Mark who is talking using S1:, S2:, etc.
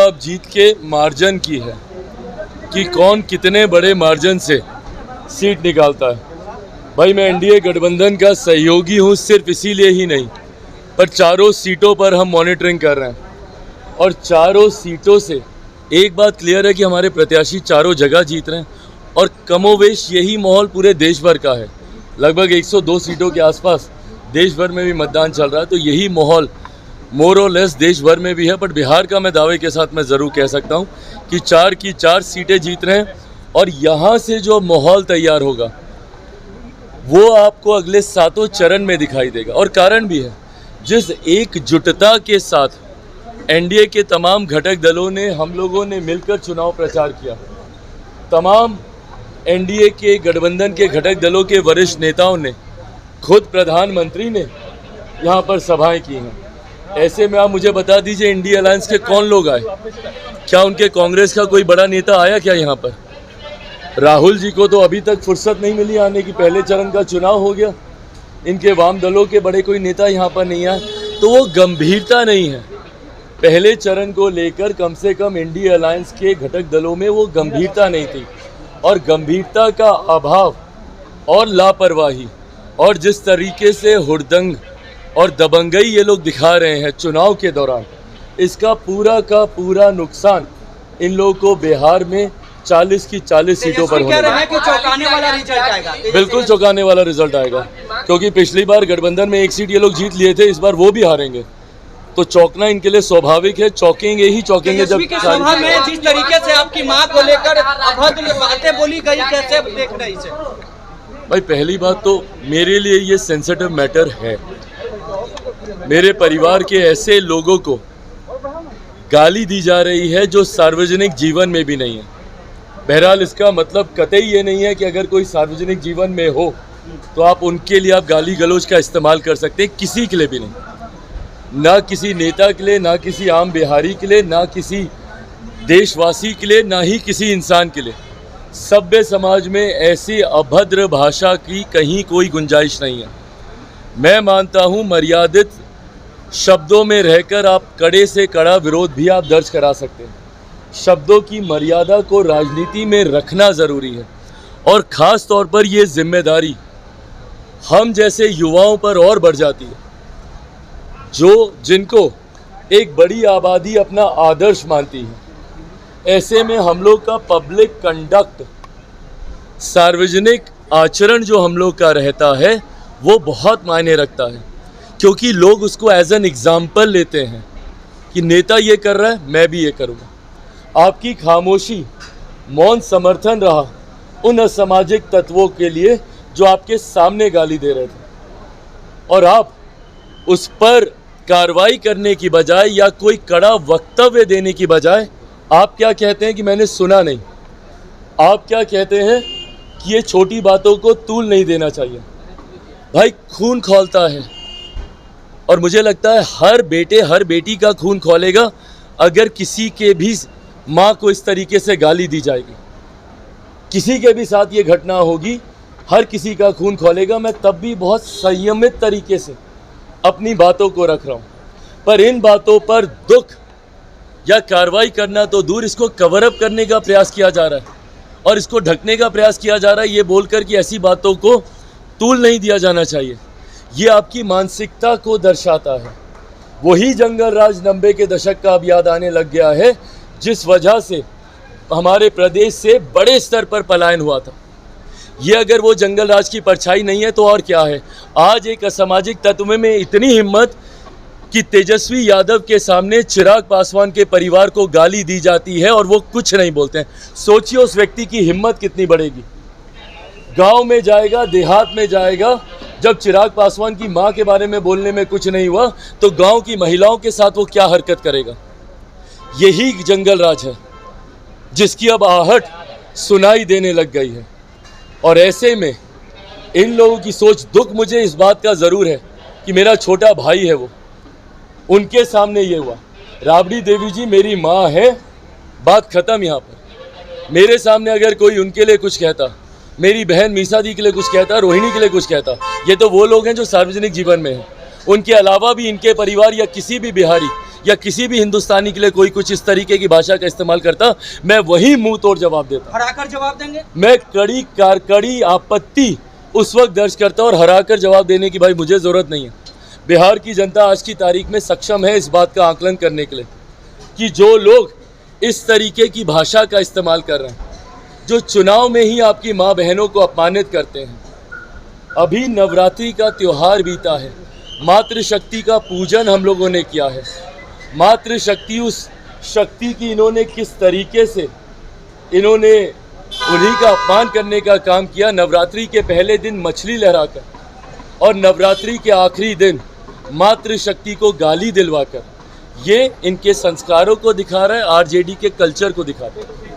S1: चुनाव जीत के मार्जिन की है कि कौन कितने बड़े मार्जिन से सीट निकालता है। भाई मैं एनडीए गठबंधन का सहयोगी हूँ, सिर्फ इसीलिए ही नहीं, पर चारों सीटों पर हम मॉनिटरिंग कर रहे हैं और चारों सीटों से एक बात क्लियर है कि हमारे प्रत्याशी चारों जगह जीत रहे हैं और कमोवेश यही माहौल पूरे देश भर का है। लगभग 102 सीटों के आसपास देश भर में भी मतदान चल रहा है, तो यही माहौल मोर और लेस देश भर में भी है। बट बिहार का मैं दावे के साथ मैं ज़रूर कह सकता हूँ कि 4 की 4 सीटें जीत रहे हैं और यहाँ से जो माहौल तैयार होगा वो आपको अगले 7 चरण में दिखाई देगा। और कारण भी है, जिस एकजुटता के साथ एनडीए के तमाम घटक दलों ने, हम लोगों ने मिलकर चुनाव प्रचार किया, तमाम एनडीए के गठबंधन के घटक दलों के वरिष्ठ नेताओं ने, खुद प्रधानमंत्री ने यहाँ पर सभाएं की हैं। ऐसे में आप मुझे बता दीजिए इंडिया अलायंस के कौन लोग आए? क्या उनके कांग्रेस का कोई बड़ा नेता आया क्या यहाँ पर? राहुल जी को तो अभी तक फुर्सत नहीं मिली आने की, पहले चरण का चुनाव हो गया, इनके वाम दलों के बड़े कोई नेता यहाँ पर नहीं आए, तो वो गंभीरता नहीं है। पहले चरण को लेकर कम से कम इंडिया अलायंस के घटक दलों में वो गंभीरता नहीं थी और गंभीरता का अभाव और लापरवाही और जिस तरीके से हुड़दंग और दबंगई ये लोग दिखा रहे हैं चुनाव के दौरान, इसका पूरा का पूरा नुकसान इन लोगों को बिहार में 40 की 40 सीटों पर होने वाला है।
S2: चौंकाने वाला रिजल्ट आएगा।
S1: बिल्कुल चौंकाने वाला रिजल्ट आएगा, क्योंकि पिछली बार गठबंधन में 1 सीट ये लोग जीत लिए थे, इस बार वो भी हारेंगे, तो चौंकना इनके लिए स्वाभाविक है। चौंकेंगे ही चौंकेंगे। जब
S2: सभा में जिस तरीके से आपकी मां को लेकर अभद्र बातें बोली गई, कैसे देख रहे इसे?
S1: भाई पहली बात तो मेरे लिए ये सेंसिटिव मैटर है। मेरे परिवार के ऐसे लोगों को गाली दी जा रही है जो सार्वजनिक जीवन में भी नहीं है। बहरहाल इसका मतलब कतई ये नहीं है कि अगर कोई सार्वजनिक जीवन में हो तो आप उनके लिए आप गाली गलौज का इस्तेमाल कर सकते हैं, किसी के लिए भी नहीं। ना किसी नेता के लिए, ना किसी आम बिहारी के लिए, ना किसी देशवासी के लिए, ना ही किसी इंसान के लिए। सभ्य समाज में ऐसी अभद्र भाषा की कहीं कोई गुंजाइश नहीं है। मैं मानता हूँ मर्यादित शब्दों में रहकर आप कड़े से कड़ा विरोध भी आप दर्ज करा सकते हैं। शब्दों की मर्यादा को राजनीति में रखना ज़रूरी है और ख़ास तौर पर ये जिम्मेदारी हम जैसे युवाओं पर और बढ़ जाती है, जो जिनको एक बड़ी आबादी अपना आदर्श मानती है। ऐसे में हम लोग का पब्लिक कंडक्ट, सार्वजनिक आचरण जो हम लोग का रहता है वो बहुत मायने रखता है, क्योंकि लोग उसको एज एन एग्जाम्पल लेते हैं कि नेता ये कर रहा है मैं भी ये करूँगा। आपकी खामोशी, मौन समर्थन रहा उन असामाजिक तत्वों के लिए जो आपके सामने गाली दे रहे थे, और आप उस पर कार्रवाई करने की बजाय या कोई कड़ा वक्तव्य देने की बजाय आप क्या कहते हैं कि मैंने सुना नहीं। आप क्या कहते हैं कि ये छोटी बातों को तूल नहीं देना चाहिए। भाई खून खौलता है और मुझे लगता है हर बेटे हर बेटी का खून खौलेगा अगर किसी के भी माँ को इस तरीके से गाली दी जाएगी। किसी के भी साथ ये घटना होगी, हर किसी का खून खौलेगा। मैं तब भी बहुत संयमित तरीके से अपनी बातों को रख रहा हूँ, पर इन बातों पर दुख या कार्रवाई करना तो दूर, इसको कवर अप करने का प्रयास किया जा रहा है और इसको ढकने का प्रयास किया जा रहा है, ये बोलकर कि ऐसी बातों को तूल नहीं दिया जाना चाहिए। ये आपकी मानसिकता को दर्शाता है। वही जंगल राज 90 के दशक का अब याद आने लग गया है, जिस वजह से हमारे प्रदेश से बड़े स्तर पर पलायन हुआ था। ये अगर वो जंगल राज की परछाई नहीं है तो और क्या है? आज एक असामाजिक तत्व में इतनी हिम्मत कि तेजस्वी यादव के सामने चिराग पासवान के परिवार को गाली दी जाती है और वो कुछ नहीं बोलते हैं। सोचिए उस व्यक्ति की हिम्मत कितनी बढ़ेगी। गांव में जाएगा, देहात में जाएगा, जब चिराग पासवान की मां के बारे में बोलने में कुछ नहीं हुआ तो गांव की महिलाओं के साथ वो क्या हरकत करेगा। यही जंगल राज है जिसकी अब आहट सुनाई देने लग गई है। और ऐसे में इन लोगों की सोच, दुख मुझे इस बात का ज़रूर है कि मेरा छोटा भाई है, वो उनके सामने ये हुआ। राबड़ी देवी जी मेरी माँ है, बात ख़त्म। यहाँ पर मेरे सामने अगर कोई उनके लिए कुछ कहता, मेरी बहन मीसा दी के लिए कुछ कहता, रोहिणी के लिए कुछ कहता, ये तो वो लोग हैं जो सार्वजनिक जीवन में हैं। उनके अलावा भी इनके परिवार या किसी भी बिहारी या किसी भी हिंदुस्तानी के लिए कोई कुछ इस तरीके की भाषा का इस्तेमाल करता, मैं वही मुंह तोड़ जवाब देता।
S2: हराकर जवाब देंगे?
S1: मैं कड़ी आपत्ति उस वक्त दर्ज करता और हराकर जवाब देने की भाई मुझे ज़रूरत नहीं है। बिहार की जनता आज की तारीख में सक्षम है इस बात का आकलन करने के लिए कि जो लोग इस तरीके की भाषा का इस्तेमाल कर रहे हैं, जो चुनाव में ही आपकी माँ बहनों को अपमानित करते हैं। अभी नवरात्रि का त्यौहार बीता है, मातृशक्ति का पूजन हम लोगों ने किया है। मातृशक्ति, उस शक्ति की इन्होंने किस तरीके से इन्होंने उन्हीं का अपमान करने का काम किया। नवरात्रि के पहले दिन मछली लहराकर और नवरात्रि के आखिरी दिन मातृशक्ति को गाली दिलवाकर, ये इनके संस्कारों को दिखा रहा है, आरजेडी के कल्चर को दिखा रहा है।